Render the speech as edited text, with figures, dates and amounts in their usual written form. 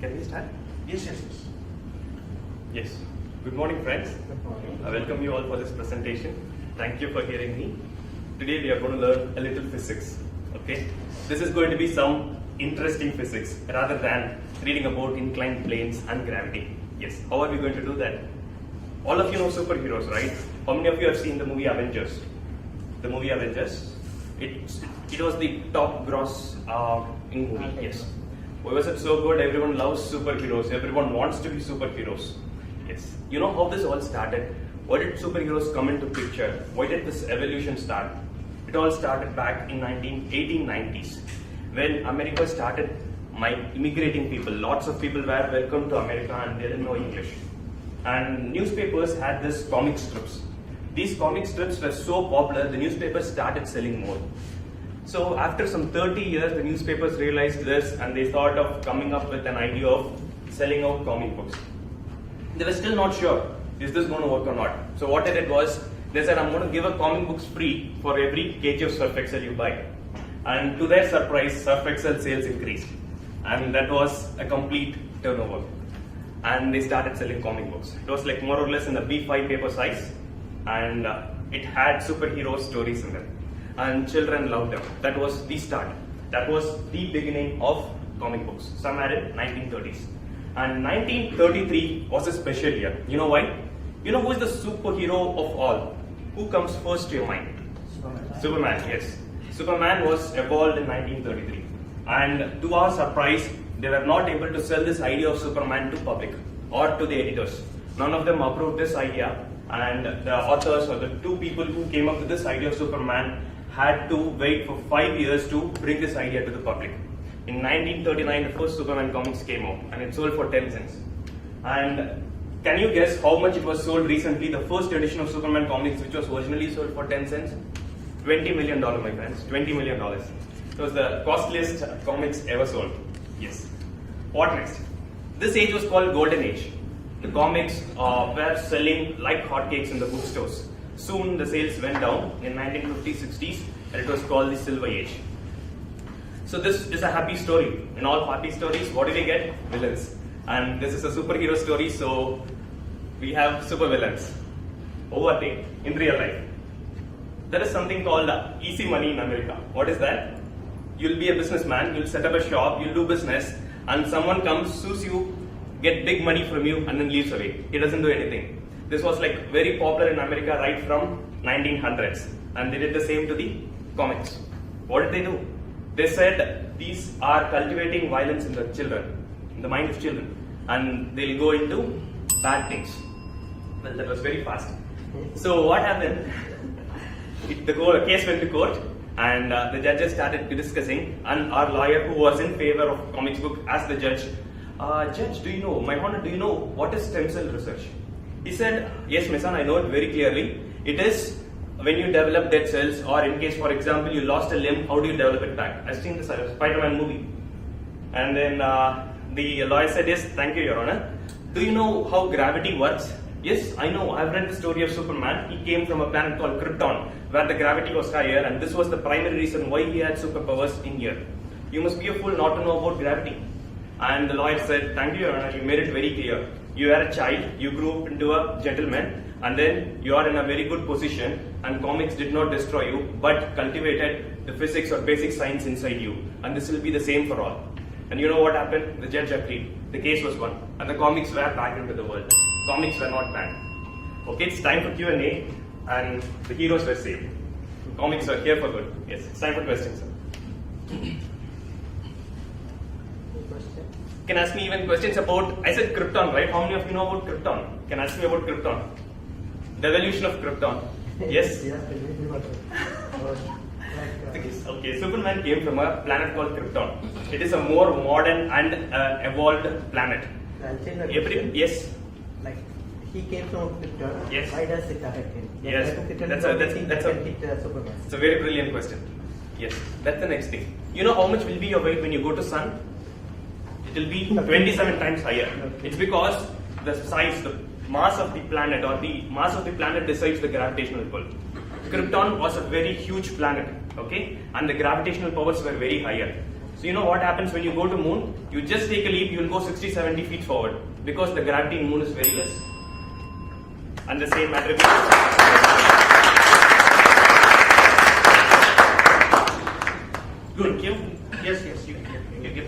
Can we start? Yes. Yes. Good morning, friends. Good morning. I welcome you all for this presentation. Thank you for hearing me. Today we are going to learn a little physics. Okay? This is going to be some interesting physics rather than reading about inclined planes and gravity. Yes. How are we going to do that? All of you know superheroes, right? How many of you have seen the movie Avengers? The movie Avengers? It was the top gross in movie. Yes. Why was it so good? Everyone loves superheroes. Everyone wants to be superheroes. Yes. You know how this all started? Why did superheroes come into picture? Why did this evolution start? It all started back in 1890s when America started immigrating people. Lots of people were welcomed to America and they didn't know English. And newspapers had this comic strips. These comic strips were so popular, the newspapers started selling more. So after some 30 years, the newspapers realized this and they thought of coming up with an idea of selling out comic books. They were still not sure, is this going to work or not? So what they did was, they said, I'm going to give a comic books free for every kg of Surf Excel you buy. And to their surprise, Surf Excel sales increased. And that was a complete turnover. And they started selling comic books. It was like more or less in the B5 paper size. And it had superhero stories in them. And children loved them. That was the start. That was the beginning of comic books. Some had it 1930s. And 1933 was a special year. You know why? You know who is the superhero of all? Who comes first to your mind? Superman, yes. Superman was evolved in 1933. And to our surprise, they were not able to sell this idea of Superman to public or to the editors. None of them approved this idea. And the authors or the two people who came up with this idea of Superman had to wait for 5 years to bring this idea to the public. In 1939, the first Superman comics came out and it sold for 10 cents. And can you guess how much it was sold recently? The first edition of Superman comics, which was originally sold for 10 cents? $20 million, my friends. $20 million. It was the costliest comics ever sold. Yes. What next? This age was called Golden Age. The comics were selling like hotcakes in the bookstores. Soon the sales went down in 1950s, 60s, and it was called the Silver Age. So this is a happy story. In all happy stories, what do we get? Villains. And this is a superhero story, so we have super villains. Overthink in real life. There is something called easy money in America. What is that? You'll be a businessman, you'll set up a shop, you'll do business, and someone comes, sues you, get big money from you, and then leaves away. He doesn't do anything. This was like very popular in America right from 1900s, and they did the same to the comics. What did they do? They said these are cultivating violence in the children, in the mind of children, and they'll go into bad things. Well, that was very fast. So what happened? The case went to court, and the judges started discussing, and our lawyer who was in favor of comics book asked the judge, Judge, do you know, my honor, do you know what is stem cell research? He said, yes, my son, I know it very clearly. It is when you develop dead cells, or in case, for example, you lost a limb, how do you develop it back? I've seen this Spider-Man movie. And then the lawyer said, yes, thank you, Your Honor. Do you know how gravity works? Yes, I know. I've read the story of Superman. He came from a planet called Krypton, where the gravity was higher, and this was the primary reason why he had superpowers in here. You must be a fool not to know about gravity. And the lawyer said, thank you, Your Honor, you made it very clear. You were a child, you grew up into a gentleman, and then you are in a very good position, and comics did not destroy you, but cultivated the physics or basic science inside you. And this will be the same for all. And you know what happened? The judge agreed. The case was won, and the comics were back into the world. Comics were not banned. Okay, it's time for Q&A, and the heroes were saved. Comics are here for good. Yes, it's time for questions, sir. Can ask me even questions about, I said Krypton, right? How many of you know about Krypton? Can ask me about Krypton. The evolution of Krypton. Yes? Okay, Superman came from a planet called Krypton. It is a more modern and evolved planet. Yes? Like, he came from Krypton. Yes. Why does it affect him? Yes. That's Superman. It's a very brilliant question. Yes, that's the next thing. You know how much will be your weight when you go to sun? It will be 27 times higher. It's because the size, the mass of the planet, or the mass of the planet decides the gravitational pull. Krypton was a very huge planet, okay, and the gravitational powers were very higher. So you know what happens when you go to moon? You just take a leap, you will go 60-70 feet forward because the gravity in moon is very less. And the same matter. Good. Thank you. Yes, you can get